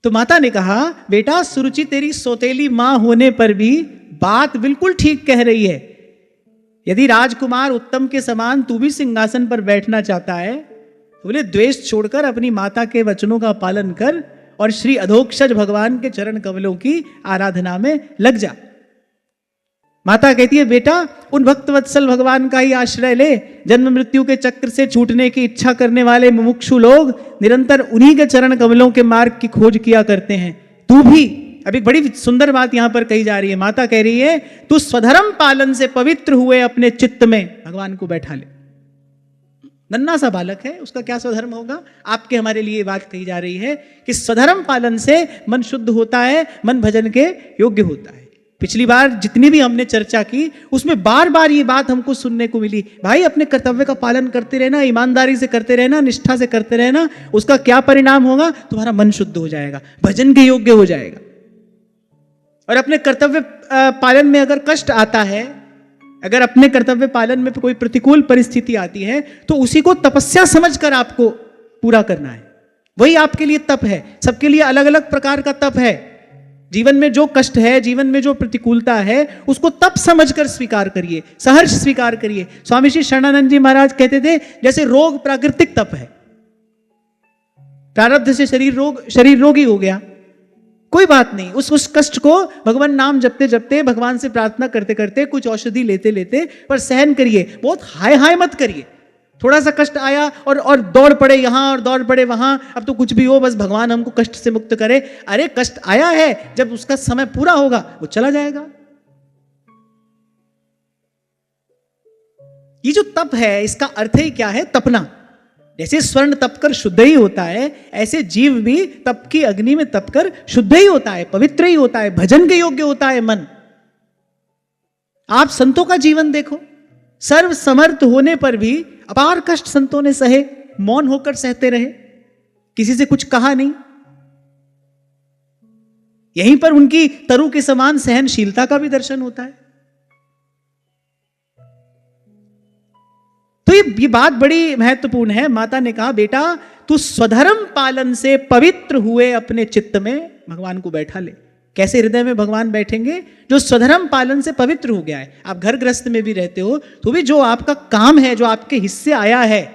तो माता ने कहा, बेटा सुरुचि तेरी सौतेली मां होने पर भी बात बिल्कुल ठीक कह रही है। यदि राजकुमार उत्तम के समान तू भी सिंहासन पर बैठना चाहता है तो बोले द्वेष छोड़कर अपनी माता के वचनों का पालन कर और श्री अधोक्षज भगवान के चरण कमलों की आराधना में लग जा। माता कहती है, बेटा उन भक्तवत्सल भगवान का ही आश्रय ले। जन्म मृत्यु के चक्र से छूटने की इच्छा करने वाले मुमुक्षु लोग निरंतर उन्हीं के चरण कमलों के मार्ग की खोज किया करते हैं। तू भी, अभी बड़ी सुंदर बात यहां पर कही जा रही है। माता कह रही है, तू स्वधर्म पालन से पवित्र हुए अपने चित्त में भगवान को बैठा ले। नन्हा सा बालक है, उसका क्या स्वधर्म होगा? आपके हमारे लिए बात कही जा रही है कि स्वधर्म पालन से मन शुद्ध होता है, मन भजन के योग्य होता है। पिछली बार जितनी भी हमने चर्चा की उसमें बार बार ये बात हमको सुनने को मिली, भाई अपने कर्तव्य का पालन करते रहना, ईमानदारी से करते रहना, निष्ठा से करते रहना। उसका क्या परिणाम होगा? तुम्हारा मन शुद्ध हो जाएगा, भजन के योग्य हो जाएगा। और अपने कर्तव्य पालन में अगर कष्ट आता है, अगर अपने कर्तव्य पालन में कोई प्रतिकूल परिस्थिति आती है तो उसी को तपस्या समझकर आपको पूरा करना है। वही आपके लिए तप है। सबके लिए अलग अलग प्रकार का तप है। जीवन में जो कष्ट है, जीवन में जो प्रतिकूलता है, उसको तप समझकर स्वीकार करिए, सहर्ष स्वीकार करिए। स्वामी श्री शरणानंद जी महाराज कहते थे, जैसे रोग प्राकृतिक तप है, प्रारब्ध से शरीर रोगी हो गया, कोई बात नहीं, उस कष्ट को भगवान नाम जपते जपते, भगवान से प्रार्थना करते करते, कुछ औषधि लेते लेते पर सहन करिए। बहुत हाय हाय मत करिए। थोड़ा सा कष्ट आया और दौड़ पड़े यहां और दौड़ पड़े वहां, अब तो कुछ भी हो, बस भगवान हमको कष्ट से मुक्त करे। अरे कष्ट आया है, जब उसका समय पूरा होगा वो चला जाएगा। ये जो तप है, इसका अर्थ ही क्या है? तपना। जैसे स्वर्ण तपकर शुद्ध ही होता है, ऐसे जीव भी तप की अग्नि में तपकर शुद्ध ही होता है, पवित्र ही होता है, भजन के योग्य होता है मन। आप संतों का जीवन देखो, सर्व समर्थ होने पर भी अपार कष्ट संतों ने सहे, मौन होकर सहते रहे, किसी से कुछ कहा नहीं। यहीं पर उनकी तरु के समान सहनशीलता का भी दर्शन होता है। तो ये बात बड़ी महत्वपूर्ण है। माता ने कहा, बेटा तू स्वधर्म पालन से पवित्र हुए अपने चित्त में भगवान को बैठा ले। कैसे हृदय में भगवान बैठेंगे? जो स्वधर्म पालन से पवित्र हो गया है। आप घर गृहस्थ में भी रहते हो तो भी जो आपका काम है, जो आपके हिस्से आया है,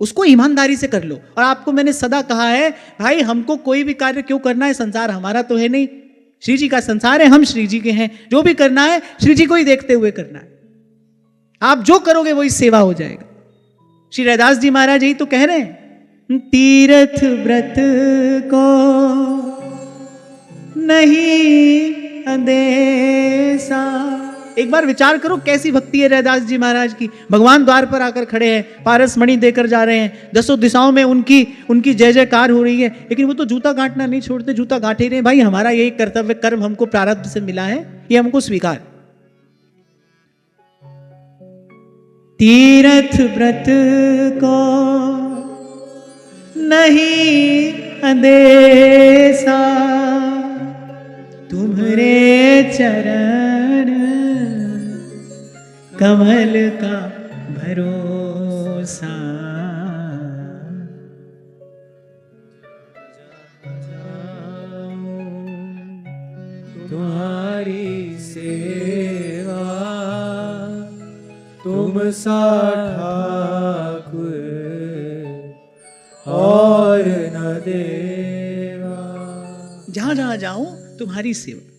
उसको ईमानदारी से कर लो। और आपको मैंने सदा कहा है, भाई हमको कोई भी कार्य क्यों करना है? संसार हमारा तो है नहीं, श्री जी का संसार है, हम श्री जी के हैं। जो भी करना है श्री जी को ही देखते हुए करना है। आप जो करोगे वही सेवा हो जाएगा। श्री रैदास जी महाराज यही तो कह रहे हैं, तीर्थ व्रत को नहीं अंदेशा। एक बार विचार करो कैसी भक्ति है रैदास जी महाराज की। भगवान द्वार पर आकर खड़े हैं, पारस मणि देकर जा रहे हैं, दसों दिशाओं में उनकी जय जयकार हो रही है, लेकिन वो तो जूता गांठना नहीं छोड़ते, जूता गांठे रहे। भाई हमारा यही कर्तव्य कर्म हमको प्रारब्ध से मिला है, ये हमको स्वीकार। तीर्थ व्रत को नहीं अंदेशा, तुम्हारे चरण कमल का भरोसा। तुम्हारी सेवा तुम सा ठाकुर और न देवा। जहां जहां जाऊं तुम्हारी सेवा।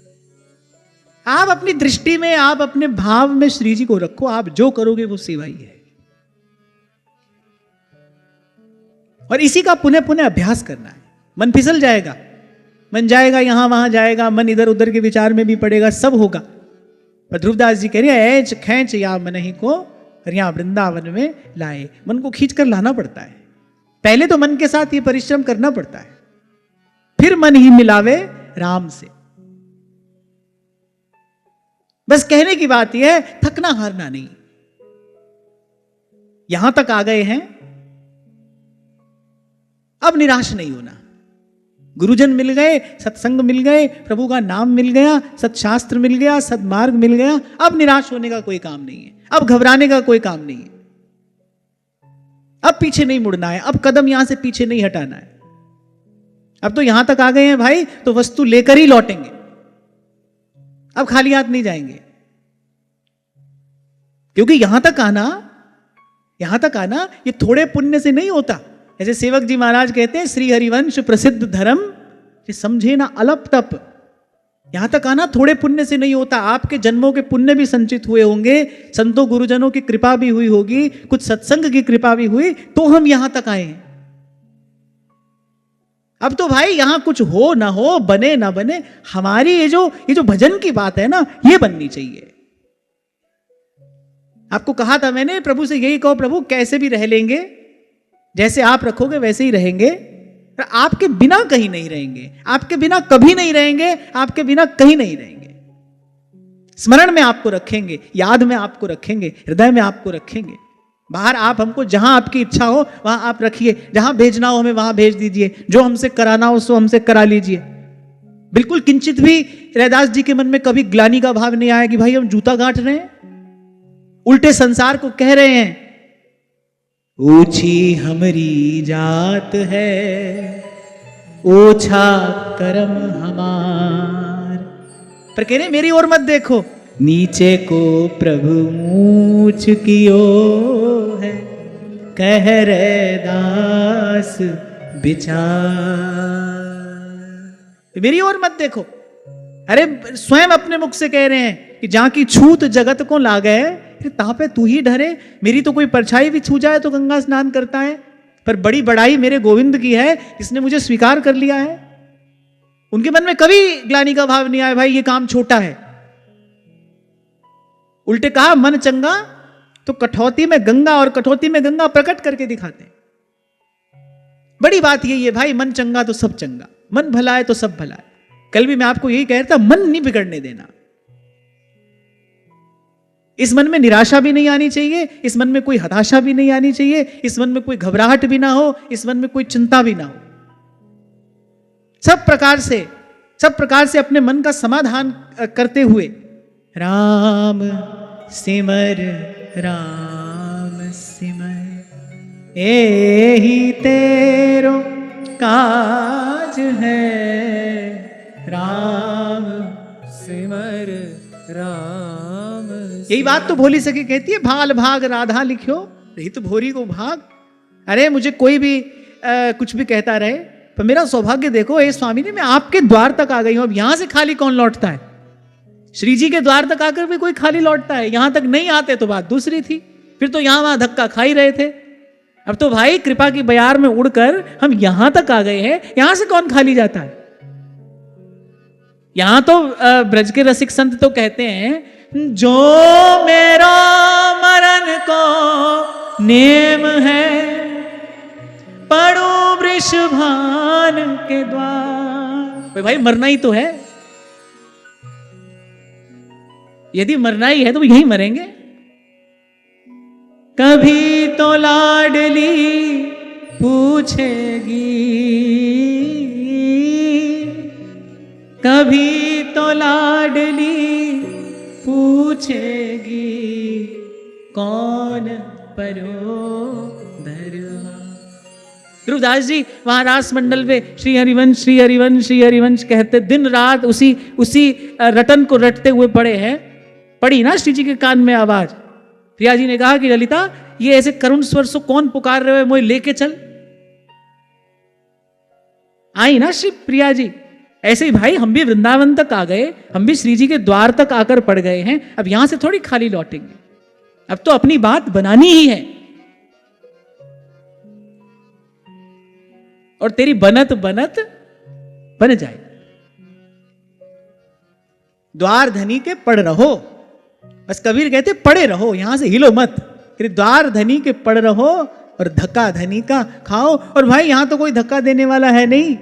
आप अपनी दृष्टि में, आप अपने भाव में श्री जी को रखो। आप जो करोगे वो सेवा ही है। और इसी का पुनः पुनः अभ्यास करना है। मन फिसल जाएगा, मन जाएगा यहां वहां जाएगा, मन इधर उधर के विचार में भी पड़ेगा, सब होगा। पर ध्रुवदास जी कह रहे हैं, ऐच खैंच या मन ही को हरिया वृंदावन में लाए। मन को खींच कर लाना पड़ता है। पहले तो मन के साथ ये परिश्रम करना पड़ता है, फिर मन ही मिलावे राम से। बस कहने की बात यह है, थकना हारना नहीं। यहां तक आ गए हैं, अब निराश नहीं होना। गुरुजन मिल गए, सत्संग मिल गए, प्रभु का नाम मिल गया, सत्शास्त्र मिल गया, सद्मार्ग मिल गया। अब निराश होने का कोई काम नहीं है, अब घबराने का कोई काम नहीं है, अब पीछे नहीं मुड़ना है, अब कदम यहां से पीछे नहीं हटाना है। अब तो यहां तक आ गए हैं भाई, तो वस्तु लेकर ही लौटेंगे, अब खाली हाथ नहीं जाएंगे। क्योंकि यहां तक आना ये थोड़े पुण्य से नहीं होता। जैसे सेवक जी महाराज कहते हैं, श्री हरिवंश प्रसिद्ध धर्म ये समझे ना अलप तप। यहां तक आना थोड़े पुण्य से नहीं होता, आपके जन्मों के पुण्य भी संचित हुए होंगे, संतों गुरुजनों की कृपा भी हुई होगी, कुछ सत्संग की कृपा भी हुई, तो हम यहां तक आए हैं। अब तो भाई यहां कुछ हो ना हो, बने ना बने, हमारी ये जो भजन की बात है ना, ये बननी चाहिए। आपको कहा था मैंने, प्रभु से यही कहो, प्रभु कैसे भी रह लेंगे, जैसे आप रखोगे वैसे ही रहेंगे, आपके बिना कहीं नहीं रहेंगे, आपके बिना कभी नहीं रहेंगे, आपके बिना कहीं नहीं रहेंगे। स्मरण में आपको रखेंगे, याद में आपको रखेंगे, हृदय में आपको रखेंगे। बाहर आप हमको जहां आपकी इच्छा हो वहां आप रखिए, जहां भेजना हो हमें वहां भेज दीजिए, जो हमसे कराना हो सो हमसे करा लीजिए। बिल्कुल किंचित भी रैदास जी के मन में कभी ग्लानि का भाव नहीं आया कि भाई हम जूता गांठ रहे हैं। उल्टे संसार को कह रहे हैं, ऊंची हमारी जात है, ओछा कर्म हमार। पर कह रहे मेरी ओर मत देखो, नीचे को प्रभु ऊंच कियो है, कह रैदास विचार। मेरी ओर मत देखो। अरे स्वयं अपने मुख से कह रहे हैं कि जहां की छूत जगत को लागे, ता पे तू ही डरे। मेरी तो कोई परछाई भी छू जाए तो गंगा स्नान करता है, पर बड़ी बड़ाई मेरे गोविंद की है, इसने मुझे स्वीकार कर लिया है। उनके मन में कभी ग्लानि का भाव नहीं आया भाई ये काम छोटा है। उल्टे कहा मन चंगा तो कठौती में गंगा, और कठौती में गंगा प्रकट करके दिखाते हैं। बड़ी बात यही है भाई, मन चंगा तो सब चंगा, मन भला है तो सब भला है। कल भी मैं आपको यही कह रहा था, मन नहीं बिगड़ने देना। इस मन में निराशा भी नहीं आनी चाहिए, इस मन में कोई हताशा भी नहीं आनी चाहिए, इस मन में कोई घबराहट भी ना हो, इस मन में कोई चिंता भी ना हो। सब प्रकार से अपने मन का समाधान करते हुए राम सिमर एही तेरो काज है, राम सिमर राम। यही बात तो भोली सखी कहती है, भाल भाग राधा लिखियो रहित भोरी को भाग। अरे मुझे कोई भी कुछ भी कहता रहे, पर मेरा सौभाग्य देखो हे स्वामी ने, मैं आपके द्वार तक आ गई हूं। अब यहां से खाली कौन लौटता है? श्री जी के द्वार तक आकर भी कोई खाली लौटता है? यहां तक नहीं आते तो बात दूसरी थी, फिर तो यहां वहां धक्का खा ही रहे थे। अब तो भाई कृपा की बयार में उड़कर हम यहां तक आ गए हैं, यहां से कौन खाली जाता है? यहां तो ब्रज के रसिक संत तो कहते हैं, जो मेरा मरण को नेम है, पड़ो वृषभान के द्वार। भाई मरना ही तो है, यदि मरना ही है तो यहीं मरेंगे। कभी तो लाडली पूछेगी, कभी तो लाडली पूछेगी, कौन परो धरवा। ध्रुवदास जी वहां रास मंडल पे श्री हरिवंश श्री हरिवंश श्री हरिवंश कहते दिन रात उसी रटन को रटते हुए पड़े हैं। पड़ी ना श्री जी के कान में आवाज। प्रिया जी ने कहा कि ललिता ये ऐसे करुण स्वर से कौन पुकार रहे हो, मुझे लेके चल। आई ना श्री प्रिया जी। ऐसे ही भाई हम भी वृंदावन तक आ गए, हम भी श्री जी के द्वार तक आकर पड़ गए हैं। अब यहां से थोड़ी खाली लौटेंगे, अब तो अपनी बात बनानी ही है। और तेरी बनत बनत बन जाए। द्वार धनी के पड़ रहो, बस कबीर कहते पड़े रहो, यहां से हिलो मत। द्वार धनी के पड़ रहो और धक्का धनी का खाओ। और भाई यहां तो कोई धक्का देने वाला है नहीं।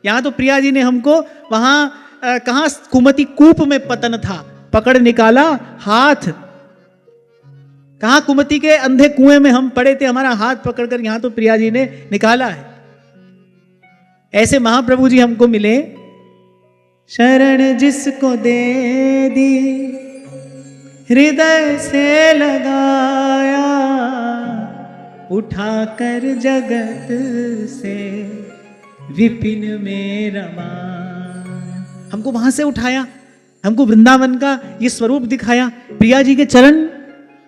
यहां तो प्रिया जी ने हमको वहां कहां कुमति कूप में पतन था, पकड़ निकाला हाथ। कहां कुमति के अंधे कुएं में हम पड़े थे, हमारा हाथ पकड़कर यहां तो प्रिया जी ने निकाला है। ऐसे महाप्रभु जी हमको मिले। शरण जिसको दे दी हृदय से लगाया, उठाकर जगत से विपिन में रमा। हमको वहां से उठाया, हमको वृंदावन का ये स्वरूप दिखाया, प्रिया जी के चरण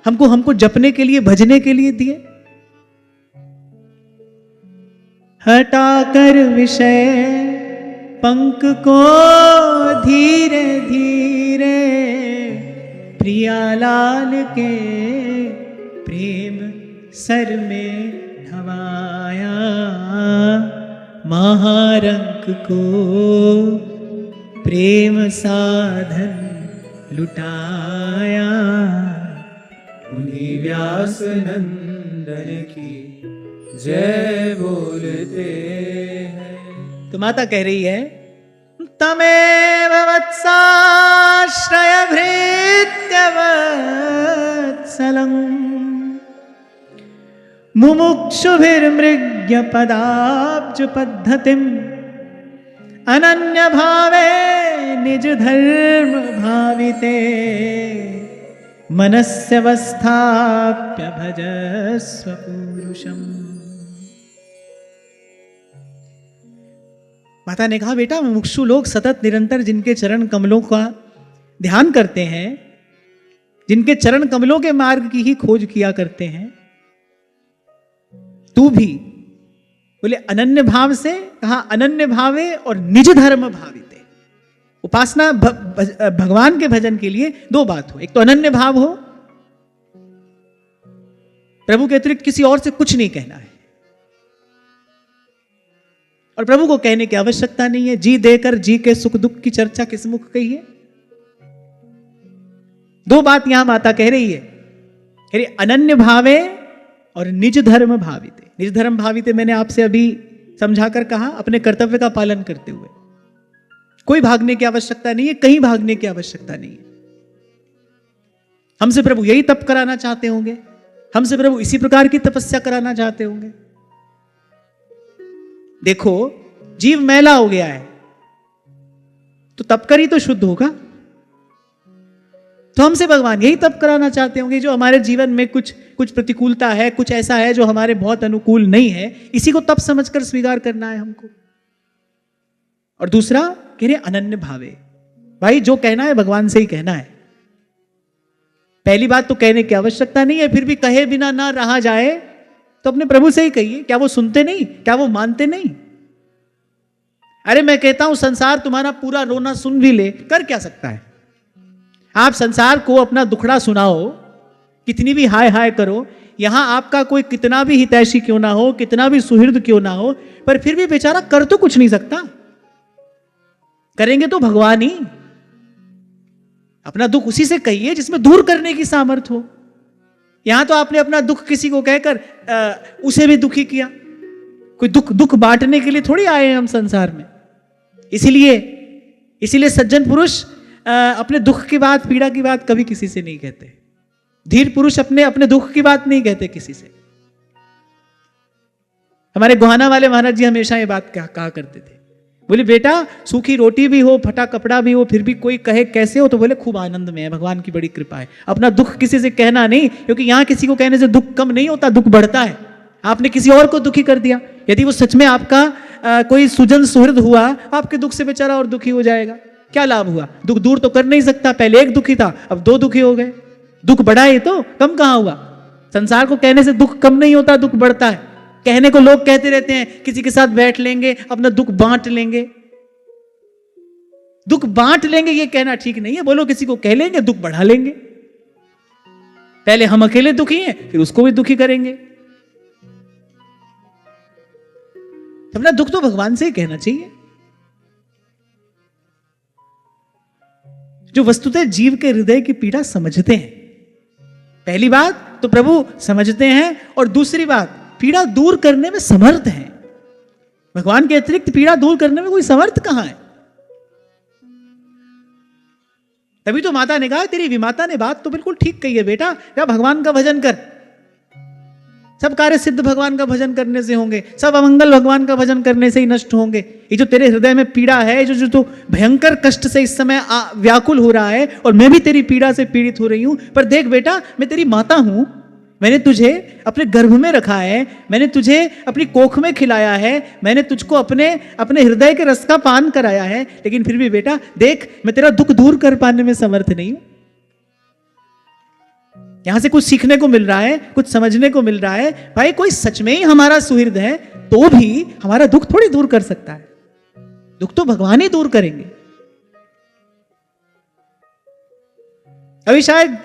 हमको जपने के लिए, भजने के लिए दिए। हटाकर विषय पंख को धीरे धीरे, प्रियालाल के प्रेम सर में ढवाया। महारंक को प्रेम साधन लुटाया। उन्हीं व्यास नंदन की जय बोलते हैं। तो माता कह रही है, तमेव वत्साश्रय भृत्य वत्सलं, मुमुक्षुभिर्मृग्य पदाब्ज पद्धतिम्, अनन्य भावे निज धर्म भाविते, मनस्यवस्थाप्य भजस्व पुरुषम। माता ने कहा, बेटा मुमुक्षु लोग सतत निरंतर जिनके चरण कमलों का ध्यान करते हैं, जिनके चरण कमलों के मार्ग की ही खोज किया करते हैं, तू भी बोले अनन्य भाव से, कहा अनन्य भावे और निज धर्म भाविते। उपासना भगवान के भजन के लिए दो बात हो, एक तो अनन्य भाव हो, प्रभु के अतिरिक्त किसी और से कुछ नहीं कहना है, और प्रभु को कहने की आवश्यकता नहीं है। जी देकर जी के सुख दुख की चर्चा किस मुख कही है। दो बात यहां माता कह रही है, कह रही अनन्य भावे और निज धर्म भाविते। निज धर्म भाविते मैंने आपसे अभी समझाकर कहा, अपने कर्तव्य का पालन करते हुए, कोई भागने की आवश्यकता नहीं है, कहीं भागने की आवश्यकता नहीं है। हमसे प्रभु यही तप कराना चाहते होंगे, हमसे प्रभु इसी प्रकार की तपस्या कराना चाहते होंगे। देखो जीव मैला हो गया है तो तप कर ही तो शुद्ध होगा। तो हमसे भगवान यही तप कराना चाहते होंगे, जो हमारे जीवन में कुछ प्रतिकूलता है, कुछ ऐसा है जो हमारे बहुत अनुकूल नहीं है, इसी को तप समझकर स्वीकार करना है हमको। और दूसरा कह रहे अनन्य भावे, भाई जो कहना है भगवान से ही कहना है। पहली बात तो कहने की आवश्यकता नहीं है, फिर भी कहे बिना ना रहा जाए तो अपने प्रभु से ही कहिए। क्या वो सुनते नहीं, क्या वो मानते नहीं? अरे मैं कहता हूं संसार तुम्हारा पूरा रोना सुन भी ले, कर क्या सकता है? आप संसार को अपना दुखड़ा सुनाओ, कितनी भी हाय हाय करो, यहां आपका कोई कितना भी हितैषी क्यों ना हो, कितना भी सुहृद क्यों ना हो, पर फिर भी बेचारा कर तो कुछ नहीं सकता। करेंगे तो भगवान ही। अपना दुख उसी से कहिए जिसमें दूर करने की सामर्थ्य हो। यहां तो आपने अपना दुख किसी को कहकर उसे भी दुखी किया। कोई दुख बांटने के लिए थोड़ी आए हैं हम संसार में। इसीलिए सज्जन पुरुष अपने दुख की बात, पीड़ा की बात कभी किसी से नहीं कहते। धीर पुरुष अपने दुख की बात नहीं कहते किसी से। हमारे गोहाना वाले महाराज जी हमेशा ये बात कहा करते थे, बोले बेटा सूखी रोटी भी हो, फटा कपड़ा भी हो, फिर भी कोई कहे कैसे हो, तो बोले खूब आनंद में है, भगवान की बड़ी कृपा है। अपना दुख किसी से कहना नहीं, क्योंकि यहां किसी को कहने से दुख कम नहीं होता, दुख बढ़ता है। आपने किसी और को दुखी कर दिया, यदि वो सच में आपका कोई सुजन सुहृद हुआ, आपके दुख से बेचारा और दुखी हो जाएगा। क्या लाभ हुआ? दुख दूर तो कर नहीं सकता। पहले एक दुखी था, अब दो दुखी हो गए। दुख बढ़ा ही तो, कम कहां हुआ? संसार को कहने से दुख कम नहीं होता, दुख बढ़ता है। कहने को लोग कहते रहते हैं, किसी के साथ बैठ लेंगे, अपना दुख बांट लेंगे। दुख बांट लेंगे ये कहना ठीक नहीं है। बोलो किसी को कह लेंगे, दुख बढ़ा लेंगे। पहले हम अकेले दुखी हैं, फिर उसको भी दुखी करेंगे। अपना दुख तो भगवान से ही कहना चाहिए, जो वस्तुतः जीव के हृदय की पीड़ा समझते हैं। पहली बात तो प्रभु समझते हैं, और दूसरी बात पीड़ा दूर करने में समर्थ हैं। भगवान के अतिरिक्त पीड़ा दूर करने में कोई समर्थ कहां है? तभी तो माता ने कहा, तेरी विमाता ने बात तो बिल्कुल ठीक कही है बेटा, या भगवान का भजन कर। सब कार्य सिद्ध भगवान का भजन करने से होंगे, सब अमंगल भगवान का भजन करने से ही नष्ट होंगे। ये जो तेरे हृदय में पीड़ा है, जो तो भयंकर कष्ट से इस समय व्याकुल हो रहा है, और मैं भी तेरी पीड़ा से पीड़ित हो रही हूं, पर देख बेटा मैं तेरी माता हूं, मैंने तुझे अपने गर्भ में रखा है, मैंने तुझे अपनी कोख में खिलाया है, मैंने तुझको अपने अपने हृदय के रस का पान कराया है, लेकिन फिर भी बेटा देख, मैं तेरा दुख दूर कर पाने में समर्थ नहीं हूं। यहां से कुछ सीखने को मिल रहा है, कुछ समझने को मिल रहा है। भाई कोई सच में ही हमारा सुहृद है तो भी हमारा दुख थोड़ी दूर कर सकता है, दुख तो भगवान ही दूर करेंगे। अभी शायद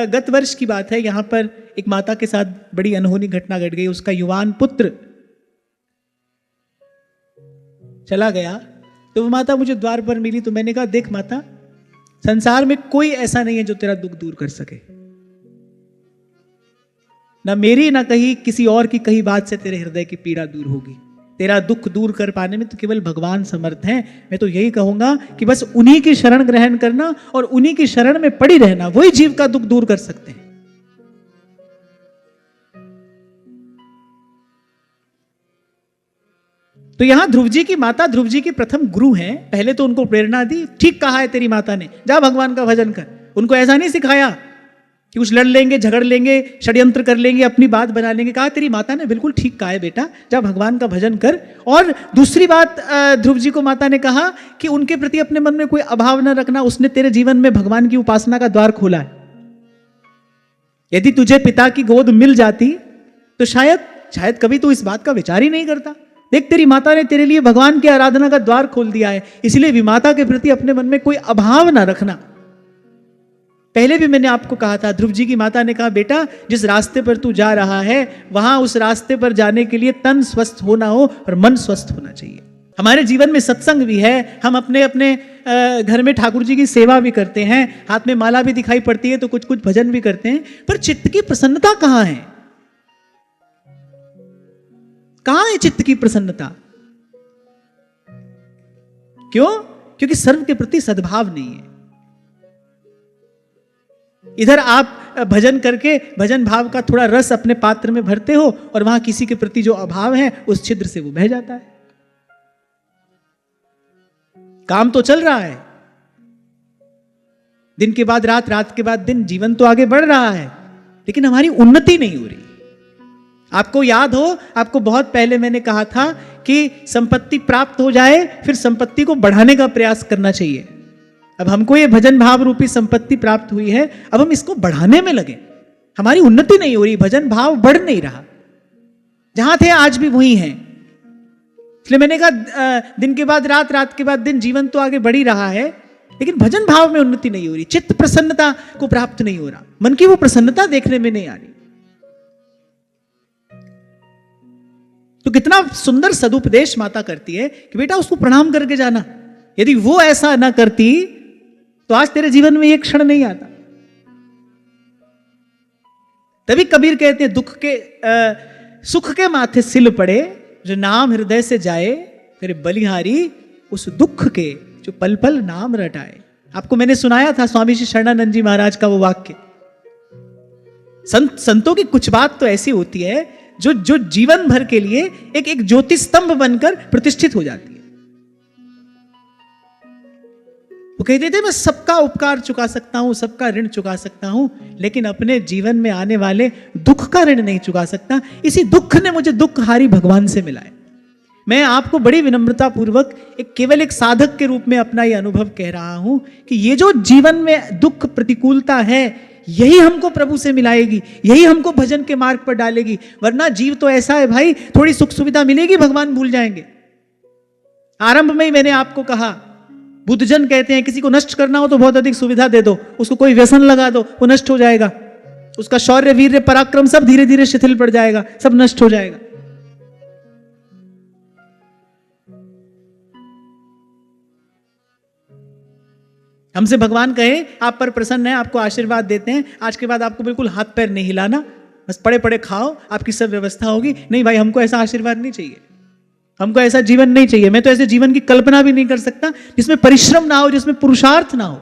गत वर्ष की बात है, यहां पर एक माता के साथ बड़ी अनहोनी घटना घट गई। उसका युवान पुत्र चला गया, तो वो माता मुझे द्वार पर मिली, तो मैंने कहा देख माता, संसार में कोई ऐसा नहीं है जो तेरा दुख दूर कर सके, ना मेरी ना कहीं किसी और की कही बात से तेरे हृदय की पीड़ा दूर होगी। तेरा दुख दूर कर पाने में तो केवल भगवान समर्थ हैं। मैं तो यही कहूंगा कि बस उन्हीं की शरण ग्रहण करना और उन्हीं की शरण में पड़ी रहना, वही जीव का दुख दूर कर सकते हैं। तो यहां ध्रुव जी की माता ध्रुव जी की प्रथम गुरु हैं। पहले तो उनको प्रेरणा दी, ठीक कहा है तेरी माता ने, जा भगवान का भजन कर। उनको ऐसा नहीं सिखाया कि कुछ लड़ लेंगे, झगड़ लेंगे, षड्यंत्र कर लेंगे, अपनी बात बना लेंगे। कहा तेरी माता ने बिल्कुल ठीक कहा है बेटा, जा भगवान का भजन कर। और दूसरी बात ध्रुव जी को माता ने कहा कि उनके प्रति अपने मन में कोई अभाव न रखना, उसने तेरे जीवन में भगवान की उपासना का द्वार खोला है। यदि तुझे पिता की गोद मिल जाती तो शायद कभी तू इस बात का विचार ही नहीं करता। देख तेरी माता ने तेरे लिए भगवान की आराधना का द्वार खोल दिया है, इसलिए विमाता के प्रति अपने मन में कोई अभाव ना रखना। पहले भी मैंने आपको कहा था, ध्रुव जी की माता ने कहा बेटा जिस रास्ते पर तू जा रहा है वहां उस रास्ते पर जाने के लिए तन स्वस्थ होना हो और मन स्वस्थ होना चाहिए। हमारे जीवन में सत्संग भी है, हम अपने अपने घर में ठाकुर जी की सेवा भी करते हैं, हाथ में माला भी दिखाई पड़ती है, तो कुछ कुछ भजन भी करते हैं, पर चित्त की प्रसन्नता कहां है? कहां है चित्त की प्रसन्नता? क्यों? क्योंकि सर्व के प्रति सद्भाव नहीं है। इधर आप भजन करके भजन भाव का थोड़ा रस अपने पात्र में भरते हो और वहां किसी के प्रति जो अभाव है उस छिद्र से वो बह जाता है। काम तो चल रहा है, दिन के बाद रात, रात के बाद दिन, जीवन तो आगे बढ़ रहा है, लेकिन हमारी उन्नति नहीं हो रही। आपको याद हो, आपको बहुत पहले मैंने कहा था कि संपत्ति प्राप्त हो जाए फिर संपत्ति को बढ़ाने का प्रयास करना चाहिए। अब हमको ये भजन भाव रूपी संपत्ति प्राप्त हुई है, अब हम इसको बढ़ाने में लगे। हमारी उन्नति नहीं हो रही, भजन भाव बढ़ नहीं रहा, जहां थे आज भी वही हैं। इसलिए मैंने कहा दिन के बाद रात, रात के बाद दिन, जीवन तो आगे बढ़ ही रहा है, लेकिन भजन भाव में उन्नति नहीं हो रही, चित्त प्रसन्नता को प्राप्त नहीं हो रहा, मन की वो प्रसन्नता देखने में नहीं आ रही। तो कितना सुंदर सदुपदेश माता करती है कि बेटा उसको प्रणाम करके जाना। यदि वो ऐसा ना करती तो आज तेरे जीवन में एक क्षण नहीं आता। तभी कबीर कहते हैं सुख के माथे सिल पड़े, जो नाम हृदय से जाए, फिर बलिहारी उस दुख के जो पल पल नाम रटाए। आपको मैंने सुनाया था स्वामी श्री शरणानंद जी महाराज का वो वाक्य। संतों की कुछ बात तो ऐसी होती है जो जीवन भर के लिए एक ज्योति स्तंभ बनकर प्रतिष्ठित हो जाती है। वो कहते थे मैं सबका उपकार चुका सकता हूं, सबका ऋण चुका सकता हूं, लेकिन अपने जीवन में आने वाले दुख का ऋण नहीं चुका सकता। इसी दुख ने मुझे दुखहारी भगवान से मिलाया। मैं आपको बड़ी विनम्रता पूर्वक केवल एक साधक के रूप में अपना ये अनुभव कह रहा हूं कि ये जो जीवन में दुख प्रतिकूलता है, यही हमको प्रभु से मिलाएगी, यही हमको भजन के मार्ग पर डालेगी। वरना जीव तो ऐसा है भाई, थोड़ी सुख सुविधा मिलेगी भगवान भूल जाएंगे। आरंभ में ही मैंने आपको कहा, बुद्धजन कहते हैं किसी को नष्ट करना हो तो बहुत अधिक सुविधा दे दो, उसको कोई व्यसन लगा दो, वो नष्ट हो जाएगा, उसका शौर्य वीर्य पराक्रम सब धीरे धीरे शिथिल पड़ जाएगा, सब नष्ट हो जाएगा। हमसे भगवान कहे आप पर प्रसन्न है, आपको आशीर्वाद देते हैं, आज के बाद आपको बिल्कुल हाथ पैर नहीं हिलाना, बस पड़े पड़े खाओ, आपकी सब व्यवस्था होगी। नहीं भाई, हमको ऐसा आशीर्वाद नहीं चाहिए, हमको ऐसा जीवन नहीं चाहिए। मैं तो ऐसे जीवन की कल्पना भी नहीं कर सकता जिसमें परिश्रम ना हो, जिसमें पुरुषार्थ ना हो।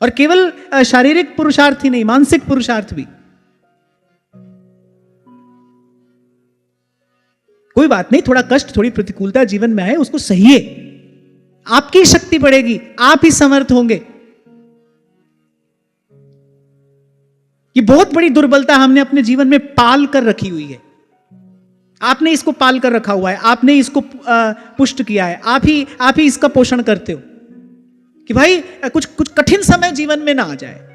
और केवल शारीरिक पुरुषार्थ ही नहीं, मानसिक पुरुषार्थ भी। कोई बात नहीं, थोड़ा कष्ट, थोड़ी प्रतिकूलता जीवन में आए, उसको सहिए, आपकी शक्ति बढ़ेगी, आप ही समर्थ होंगे। ये बहुत बड़ी दुर्बलता हमने अपने जीवन में पाल कर रखी हुई है। आपने इसको पाल कर रखा हुआ है, आपने इसको पुष्ट किया है, आप ही इसका पोषण करते हो कि भाई कुछ कठिन समय जीवन में ना आ जाए।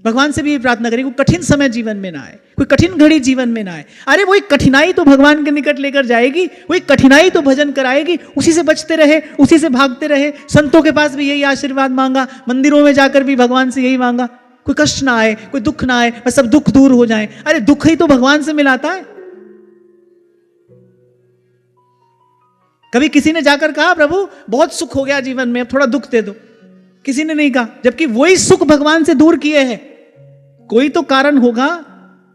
भगवान से भी प्रार्थना करें, कोई कठिन समय जीवन में ना आए, कोई कठिन घड़ी जीवन में ना आए। अरे वही कठिनाई तो भगवान के निकट लेकर जाएगी, वही कठिनाई तो भजन कराएगी। उसी से बचते रहे, उसी से भागते रहे। संतों के पास भी यही आशीर्वाद मांगा, मंदिरों में जाकर भी भगवान से यही मांगा, कोई कष्ट ना आए, कोई दुख ना आए, बस सब दुख दूर हो जाए। अरे दुख ही तो भगवान से मिलाता है। कभी किसी ने जाकर कहा प्रभु बहुत सुख हो गया जीवन में, अब थोड़ा दुख दे दो? किसी ने नहीं कहा, जबकि वही सुख भगवान से दूर किए हैं। कोई तो कारण होगा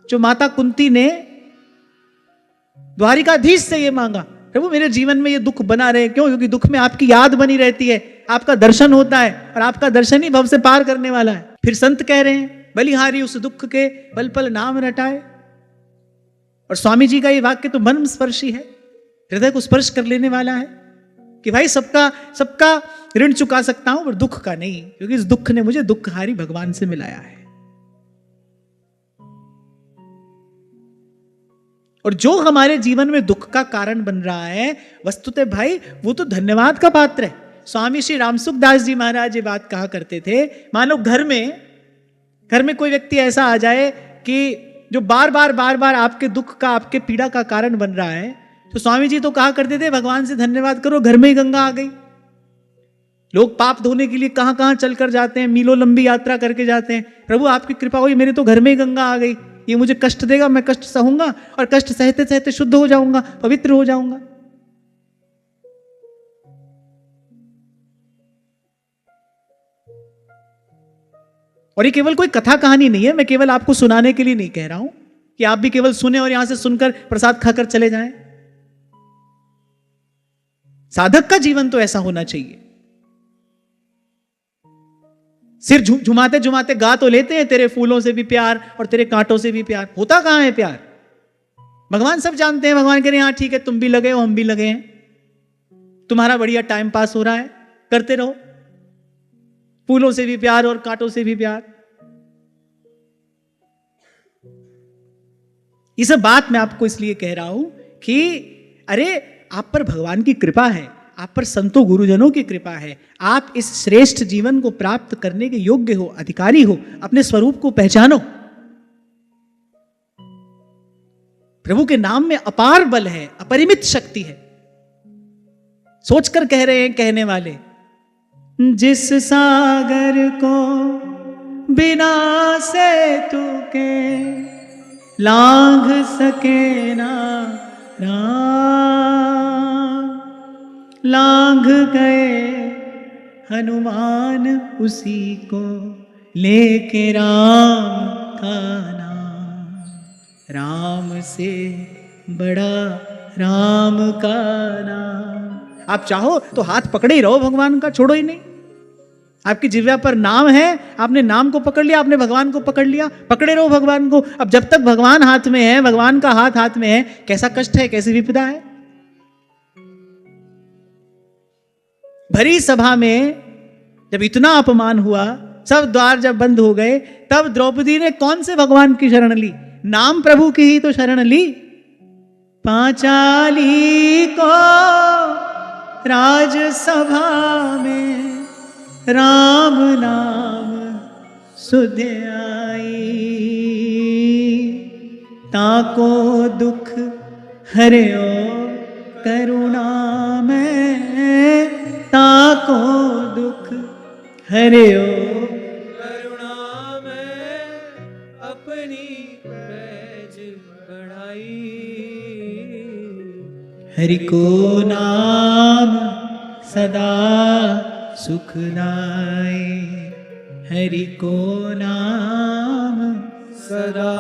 जो माता कुंती ने द्वारिकाधीश से ये मांगा, प्रभु मेरे जीवन में ये दुख बना रहे। क्यों? क्योंकि दुख में आपकी याद बनी रहती है, आपका दर्शन होता है, और आपका दर्शन ही भव से पार करने वाला है। फिर संत कह रहे हैं बलिहारी उस दुख के पल पल नाम रटाए। और स्वामी जी का ये वाक्य तो मन स्पर्शी है, हृदय को स्पर्श कर लेने वाला है कि भाई सबका ऋण चुका सकता हूं पर दुख का नहीं, क्योंकि इस दुख ने मुझे दुखहारी भगवान से मिलाया है। और जो हमारे जीवन में दुख का कारण बन रहा है, वस्तुतः भाई वो तो धन्यवाद का पात्र है। स्वामी श्री रामसुख दास जी महाराज ये बात कहा करते थे, मानो घर में कोई व्यक्ति ऐसा आ जाए कि जो बार बार आपके दुख का, आपके पीड़ा का कारण बन रहा है, तो स्वामी जी तो कहा करते थे भगवान से धन्यवाद करो, घर में ही गंगा आ गई। लोग पाप धोने के लिए कहां कहां चलकर जाते हैं, मीलों लंबी यात्रा करके जाते हैं, प्रभु आपकी कृपा हुई, मेरे तो घर में ही गंगा आ गई। ये मुझे कष्ट देगा, मैं कष्ट सहूंगा, और कष्ट सहते सहते शुद्ध हो जाऊंगा, पवित्र हो जाऊंगा। और ये केवल कोई कथा कहानी नहीं है, मैं केवल आपको सुनाने के लिए नहीं कह रहा हूं कि आप भी केवल सुने और यहां से सुनकर प्रसाद खाकर चले जाएं। साधक का जीवन तो ऐसा होना चाहिए। सिर झुमाते झुमाते गा तो लेते हैं तेरे फूलों से भी प्यार और तेरे कांटों से भी प्यार, होता कहां है प्यार? भगवान सब जानते हैं, भगवान कह रहे हैं हाँ ठीक है, तुम भी लगे हो, हम भी लगे हैं, तुम्हारा बढ़िया टाइम पास हो रहा है, करते रहो, फूलों से भी प्यार और कांटों से भी प्यार। ये सब बात मैं आपको इसलिए कह रहा हूं कि अरे आप पर भगवान की कृपा है, आप पर संतों गुरुजनों की कृपा है, आप इस श्रेष्ठ जीवन को प्राप्त करने के योग्य हो, अधिकारी हो, अपने स्वरूप को पहचानो। प्रभु के नाम में अपार बल है, अपरिमित शक्ति है। सोचकर कह रहे हैं कहने वाले, जिस सागर को बिना से तू के लांघ सके ना राम, लांघ गए हनुमान उसी को लेके राम का नाम, राम से बड़ा राम का नाम। आप चाहो तो हाथ पकड़े ही रहो भगवान का, छोड़ो ही नहीं। आपकी जिह्वा पर नाम है, आपने नाम को पकड़ लिया, आपने भगवान को पकड़ लिया, पकड़े रहो भगवान को। अब जब तक भगवान हाथ में है, भगवान का हाथ हाथ में है, कैसा कष्ट है, कैसी विपदा है। भरी सभा में जब इतना अपमान हुआ, सब द्वार जब बंद हो गए, तब द्रौपदी ने कौन से भगवान की शरण ली? नाम प्रभु की ही तो शरण ली। पांचाली को राजसभा में राम नाम सुध आई, ताको दुख हरियो करुणा में, ताको दुख हरियो करुणा में अपनी पैज बढ़ाई। हरि को नाम सदा सुखदाई, हरि को नाम सदा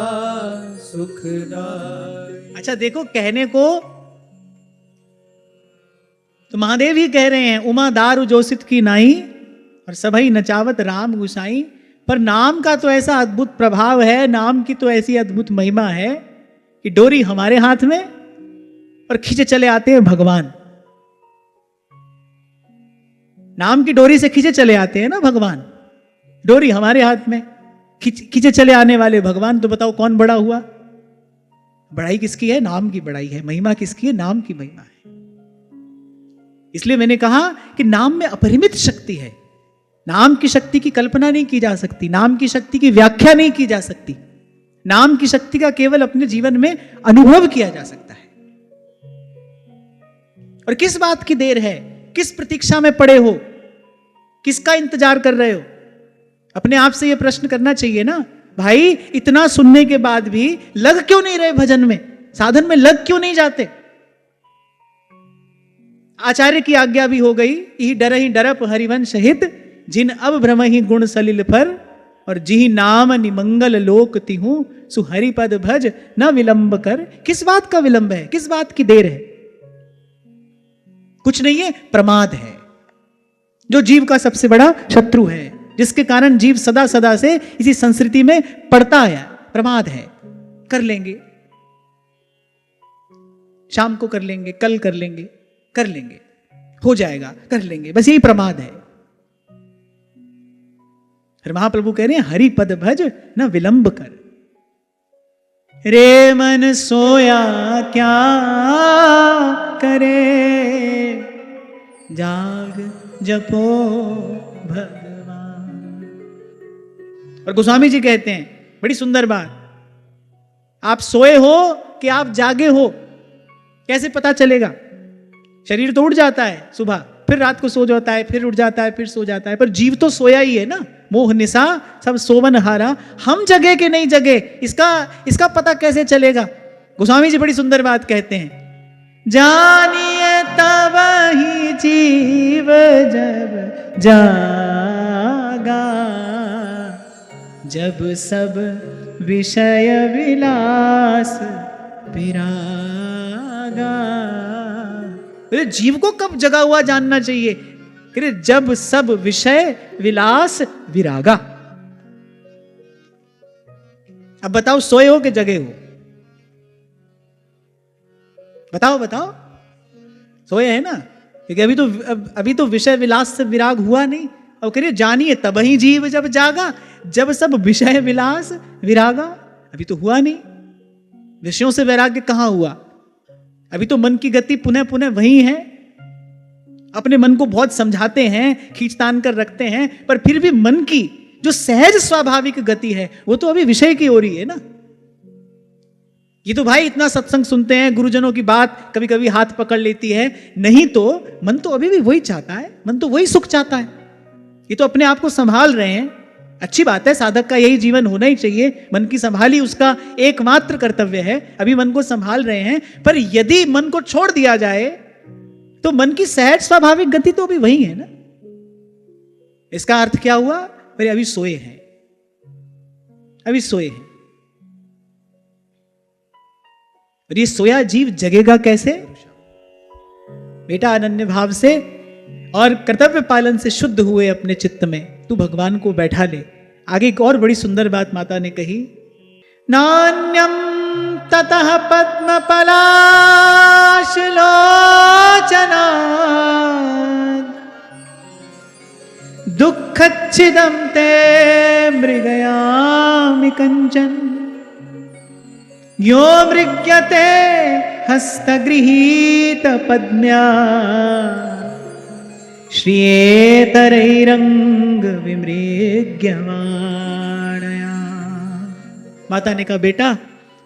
सुखदाई। अच्छा देखो, कहने को तो महादेव ही कह रहे हैं, उमा दारु जोसित की नाई और सभई नचावत राम गुसाई। पर नाम का तो ऐसा अद्भुत प्रभाव है, नाम की तो ऐसी अद्भुत महिमा है कि डोरी हमारे हाथ में और खींचे चले आते हैं भगवान। नाम की डोरी से खींचे चले आते हैं ना भगवान, डोरी हमारे हाथ में, खींचे चले आने वाले भगवान, तो बताओ कौन बड़ा हुआ? बड़ाई किसकी है? नाम की बड़ाई है। महिमा किसकी है? नाम की महिमा है। इसलिए मैंने कहा कि नाम में अपरिमित शक्ति है। नाम की शक्ति की कल्पना नहीं की जा सकती, नाम की शक्ति की व्याख्या नहीं की जा सकती। नाम की शक्ति का केवल अपने जीवन में अनुभव किया जा सकता है। और किस बात की देर है? किस प्रतीक्षा में पड़े हो? किसका इंतजार कर रहे हो? अपने आप से यह प्रश्न करना चाहिए ना भाई। इतना सुनने के बाद भी लग क्यों नहीं रहे भजन में, साधन में लग क्यों नहीं जाते? आचार्य की आज्ञा भी हो गई, ही डरप हरिवंश हित, जिन अब भ्रम ही गुण सलिल पर, और जी नाम निमंगल लोक तिहु, सुहरि पद भज न विलंब कर। किस बात का विलंब है? किस बात की देर है? कुछ नहीं है, प्रमाद है, जो जीव का सबसे बड़ा शत्रु है, जिसके कारण जीव सदा सदा से इसी संस्कृति में पड़ता है। प्रमाद है। कर लेंगे, शाम को कर लेंगे, कल कर लेंगे, कर लेंगे, हो जाएगा, कर लेंगे, बस यही प्रमाद है। फिर महाप्रभु कह रहे हैं हरि पद भज न विलंब कर। रे मन सोया क्या करे, जाग जपो भगवान। और गोस्वामी जी कहते हैं बड़ी सुंदर बात, आप सोए हो कि आप जागे हो, कैसे पता चलेगा? शरीर तो उठ जाता है सुबह, फिर रात को सो जाता है, फिर उठ जाता है, फिर सो जाता है, पर जीव तो सोया ही है ना। मोह निशा सब सोवन हारा, हम जगे कि नहीं जगे, इसका पता कैसे चलेगा? गोस्वामी जी बड़ी सुंदर बात कहते हैं, जानिए तब ही जीव जब जागा, जब सब विषय विलास विरागा। अरे जीव को कब जगा हुआ जानना चाहिए? अरे जब सब विषय विलास विरागा। अब बताओ, सोए हो कि जगे हो? बताओ बताओ, सोए है ना? क्योंकि अभी तो विषय विलास से विराग हुआ नहीं। अब करिए जानिए तब ही जीव जब जागा, जब सब विषय विलास विरागा। अभी तो हुआ नहीं। विषयों से वैराग्य कहां हुआ? अभी तो मन की गति पुनः पुनः वही है। अपने मन को बहुत समझाते हैं, खींचतान कर रखते हैं, पर फिर भी मन की जो सहज स्वाभाविक गति है वो तो अभी विषय की ओर ही है ना। ये तो भाई इतना सत्संग सुनते हैं, गुरुजनों की बात कभी कभी हाथ पकड़ लेती है, नहीं तो मन तो अभी भी वही चाहता है, मन तो वही सुख चाहता है। ये तो अपने आप को संभाल रहे हैं, अच्छी बात है, साधक का यही जीवन होना ही चाहिए। मन की संभाली उसका एकमात्र कर्तव्य है। अभी मन को संभाल रहे हैं, पर यदि मन को छोड़ दिया जाए तो मन की सहज स्वाभाविक गति तो अभी वही है ना। इसका अर्थ क्या हुआ? पर अभी सोए हैं, अभी सोए हैं। और ये सोया जीव जगेगा कैसे? बेटा अनन्य भाव से और कर्तव्य पालन से शुद्ध हुए अपने चित्त में तू भगवान को बैठा ले। आगे एक और बड़ी सुंदर बात माता ने कही, नान्यम ततः पद्म पलाश लोचना दुःखच्छिदं ते मृगयामि कंचन यो मृग्यते हस्तगृहीत पद्म्या श्रियेतरैरंग विमृग्यमाणया। माता ने कहा, बेटा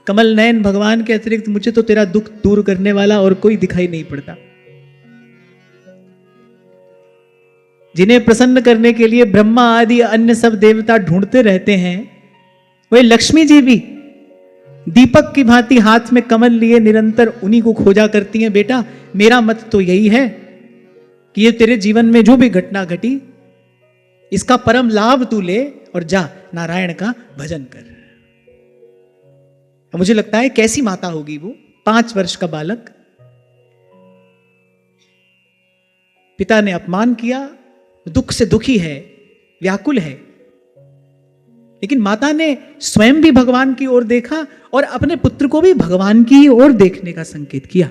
कमल नयन भगवान के अतिरिक्त मुझे तो तेरा दुख दूर करने वाला और कोई दिखाई नहीं पड़ता। जिन्हें प्रसन्न करने के लिए ब्रह्मा आदि अन्य सब देवता ढूंढते रहते हैं, वही लक्ष्मी जी भी दीपक की भांति हाथ में कमल लिए निरंतर उन्हीं को खोजा करती हैं। बेटा मेरा मत तो यही है कि ये तेरे जीवन में जो भी घटना घटी, इसका परम लाभ तू ले और जा नारायण का भजन कर। मुझे लगता है कैसी माता होगी वो, 5 वर्ष का बालक। पिता ने अपमान किया, दुख से दुखी है, व्याकुल है, लेकिन माता ने स्वयं भी भगवान की ओर देखा और अपने पुत्र को भी भगवान की ओर देखने का संकेत किया।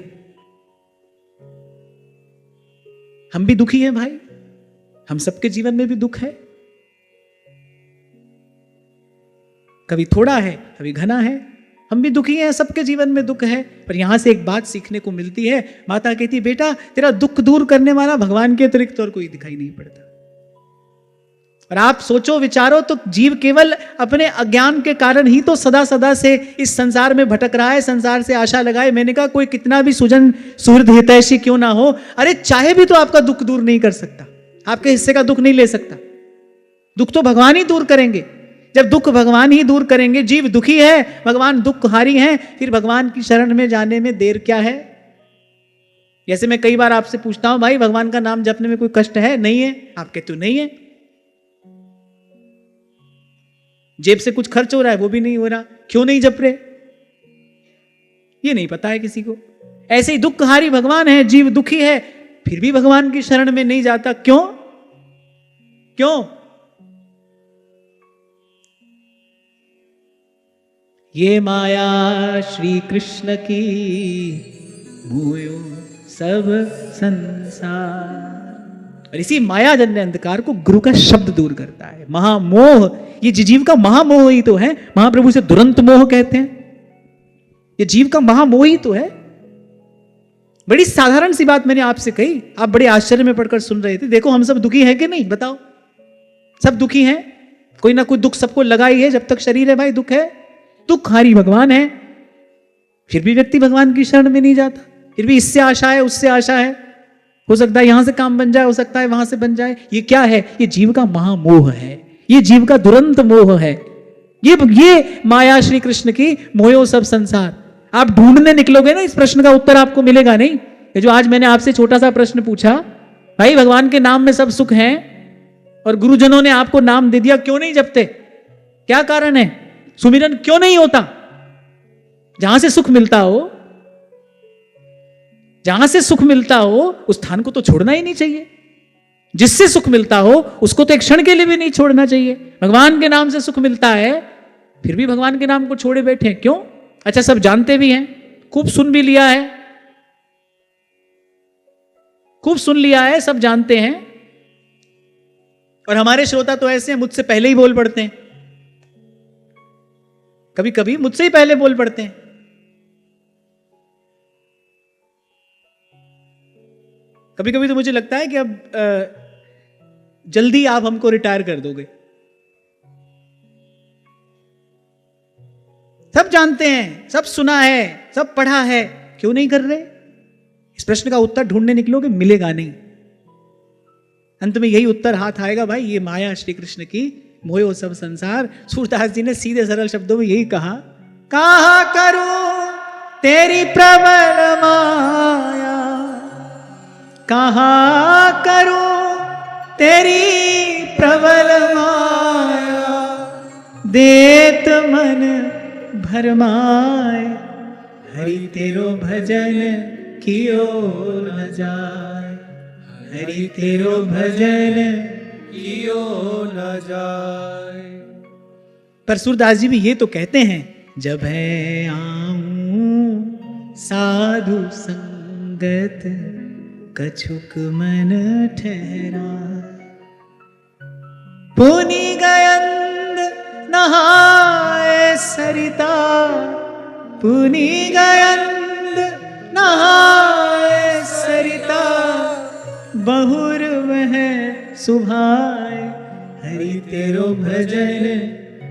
हम भी दुखी हैं भाई, हम सबके जीवन में भी दुख है। कभी थोड़ा है, कभी घना है। हम भी दुखी हैं, सबके जीवन में दुख है। पर यहां से एक बात सीखने को मिलती है। माता कहती, बेटा तेरा दुख दूर करने वाला भगवान के अतिरिक्त और कोई दिखाई नहीं पड़ता। और आप सोचो विचारो तो जीव केवल अपने अज्ञान के कारण ही तो सदा सदा से इस संसार में भटक रहा है, संसार से आशा लगाए। मैंने कहा कोई कितना भी सुजन सुहृद हितैषी क्यों ना हो, अरे चाहे भी तो आपका दुख दूर नहीं कर सकता, आपके हिस्से का दुख नहीं ले सकता। दुख तो भगवान ही दूर करेंगे। जब दुख भगवान ही दूर करेंगे, जीव दुखी है, भगवान दुखहारी हैं, फिर भगवान की शरण में जाने में देर क्या है। जैसे मैं कई बार आपसे पूछता हूं, भाई भगवान का नाम जपने में कोई कष्ट है? नहीं है। आप कहते हो नहीं है। जेब से कुछ खर्च हो रहा है, वो भी नहीं हो रहा, क्यों नहीं जप रहे? ये नहीं पता है किसी को। ऐसे ही दुखहारी भगवान है, जीव दुखी है, फिर भी भगवान की शरण में नहीं जाता। क्यों? क्यों? ये माया श्री कृष्ण की मोयो सब संसार। और इसी मायाजन्य अंधकार को गुरु का शब्द दूर करता है। महामोह, ये जीव का महामोह ही तो है। महाप्रभु से दुरंत मोह कहते हैं। ये जीव का महामोह ही तो है। बड़ी साधारण सी बात मैंने आपसे कही, आप बड़े आश्चर्य में पढ़कर सुन रहे थे। देखो हम सब दुखी हैं कि नहीं, बताओ? सब दुखी हैं, कोई ना कोई दुख सबको लगा ही है। जब तक शरीर है भाई दुख है। दुखहारी भगवान है, फिर भी व्यक्ति भगवान की शरण में नहीं जाता। फिर भी इससे आशा है, उससे आशा है, हो सकता है यहां से काम बन जाए, हो सकता है वहां से बन जाए। ये क्या है? ये जीव का महामोह है, ये जीव का दुरंत मोह है। ये माया श्री कृष्ण की मोयो सब संसार। आप ढूंढने निकलोगे ना, इस प्रश्न का उत्तर आपको मिलेगा नहीं। ये जो आज मैंने आपसे छोटा सा प्रश्न पूछा, भाई भगवान के नाम में सब सुख है और गुरुजनों ने आपको नाम दे दिया, क्यों नहीं जपते? क्या कारण है? सुमिरन क्यों नहीं होता? जहां से सुख मिलता हो, जहां से सुख मिलता हो उस स्थान को तो छोड़ना ही नहीं चाहिए। जिससे सुख मिलता हो उसको तो एक क्षण के लिए भी नहीं छोड़ना चाहिए। भगवान के नाम से सुख मिलता है, फिर भी भगवान के नाम को छोड़े बैठे हैं, क्यों? अच्छा सब जानते भी हैं, खूब सुन भी लिया है, खूब सुन लिया है, सब जानते हैं। और हमारे श्रोता तो ऐसे हैं, मुझसे पहले ही बोल पड़ते हैं। कभी कभी मुझसे ही पहले बोल पड़ते हैं। कभी कभी तो मुझे लगता है कि अब जल्दी आप हमको रिटायर कर दोगे। सब जानते हैं, सब सुना है, सब पढ़ा है, क्यों नहीं कर रहे? इस प्रश्न का उत्तर ढूंढने निकलोगे, मिलेगा नहीं। अंत में यही उत्तर हाथ आएगा, भाई ये माया श्री कृष्ण की मोयो सब संसार। सूरदास जी ने सीधे सरल शब्दों में यही कहा, कहा करूं तेरी प्रबल माया, कहा करूं तेरी प्रबल माया, देत मन भरमाए, हरि तेरो भजन कियो न जाए, हरि तेरो भजन कियो न जाए। पर सूरदास जी भी ये तो कहते हैं, जब है आऊं साधु संगत, कछुक मन ठहरा, पुनि गयंद नहाए सरिता, पुनि गयंद नहाए सरिता, बहुर वह सुभाए, हरि तेरो भजन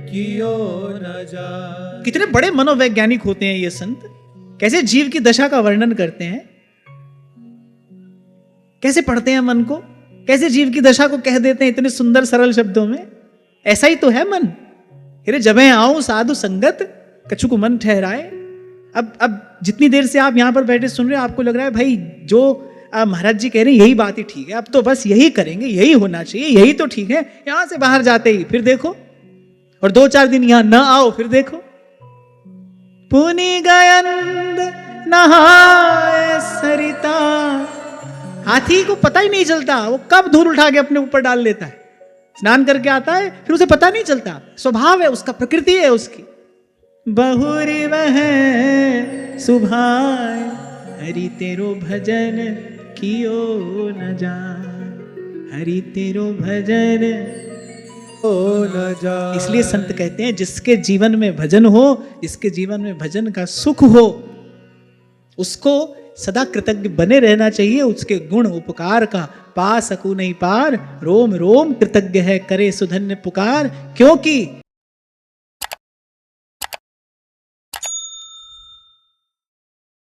कियो न जाए। कितने बड़े मनोवैज्ञानिक होते हैं ये संत। कैसे जीव की दशा का वर्णन करते हैं, कैसे पढ़ते हैं मन को, कैसे जीव की दशा को कह देते हैं इतने सुंदर सरल शब्दों में। ऐसा ही तो है मन। अरे जबे आऊं साधु संगत, कछु को मन ठहराए। अब जितनी देर से आप यहां पर बैठे सुन रहे हो, आपको लग रहा है भाई जो महाराज जी कह रहे हैं यही बात ही ठीक है, अब तो बस यही करेंगे, यही होना चाहिए, यही तो ठीक है। यहां से बाहर जाते ही फिर देखो, और 2-4 दिन यहां ना आओ, फिर देखो, पुनि गयंद नहाए सरिता। हाथी को पता ही नहीं चलता वो कब धूल उठा के अपने ऊपर डाल लेता है। स्नान करके आता है, फिर उसे पता नहीं चलता, स्वभाव है उसका, प्रकृति है उसकी। बहुरी वह सुभाए, हरि तेरो भजन कियो न जाए, हरि तेरो भजन। न जाय। इसलिए संत कहते हैं जिसके जीवन में भजन हो, जिसके जीवन में भजन का सुख हो, उसको सदा कृतज्ञ बने रहना चाहिए। उसके गुण उपकार का पा सकूं नहीं पार, रोम रोम कृतज्ञ है करे सुधन्य पुकार। क्योंकि